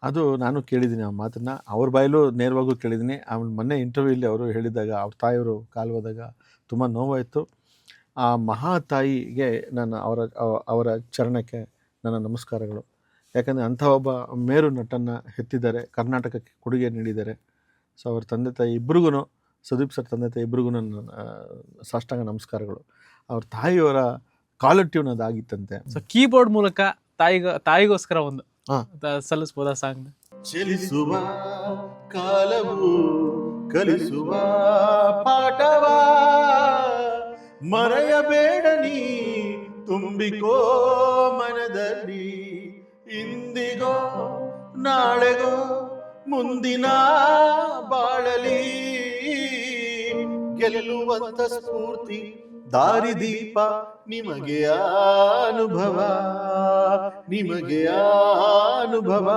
ಅದು ನಾನು ಕೇಳಿದ್ದೀನಿ ಆ ಮಾತನ್ನ. ಅವ್ರ ಬಾಯಲ್ಲೂ ನೇರವಾಗೂ ಕೇಳಿದ್ದೀನಿ. ಅವ್ನು ಮೊನ್ನೆ ಇಂಟರ್ವ್ಯೂಲ್ಲಿ ಅವರು ಹೇಳಿದಾಗ ಅವ್ರ ತಾಯಿಯವರು ಕಾಲು ಹೋದಾಗ ತುಂಬ ನೋವಾಯಿತು. ಆ ಮಹಾ ತಾಯಿಗೆ ನಾನು ಅವರ ಚರಣಕ್ಕೆ ನನ್ನ ನಮಸ್ಕಾರಗಳು. ಯಾಕಂದರೆ ಅಂಥ ಒಬ್ಬ ಮೇರು ನಟನ್ನು ಹೆತ್ತಿದ್ದಾರೆ, ಕರ್ನಾಟಕಕ್ಕೆ ಕೊಡುಗೆ ನೀಡಿದ್ದಾರೆ. ಸೊ ಅವ್ರ ತಂದೆ ತಾಯಿ ಇಬ್ರಿಗೂ, ಸುದೀಪ್ ಸರ್ ತಂದೆ ತಾಯಿ ಇಬ್ರಿಗೂ ನನ್ನ ಸಾಷ್ಟಾಂಗ ನಮಸ್ಕಾರಗಳು. ಅವ್ರ ತಾಯಿಯವರ ಕಾಲರ್ ಟ್ಯೂನ್ ಅದಾಗಿತ್ತಂತೆ. ಸೊ ಕೀಬೋರ್ಡ್ ಮೂಲಕ ತಾಯಿಗೋಸ್ಕರ ಒಂದು ಸಲ್ಲಿಸ್ಬೋದಾ ಸಾಂಗ್? ಚಲಿಸುವ ಕಾಲವು ಕಲಿಸುವ ಪಾಠವಾ ಮರೆಯಬೇಡ ನೀ ತುಂಬಿಕೋ ಮನದಲ್ಲಿ, ಇಂದಿಗೋ ನಾಳೆಗೋ ಮುಂದಿನ ಬಾಳಲಿ, ಗೆಲ್ಲುವಂತ ಸ್ಫೂರ್ತಿ ದಾರಿದೀಪ ನಿಮಗೆ ಅನುಭವ, ನಿಮಗೆ ಅನುಭವ.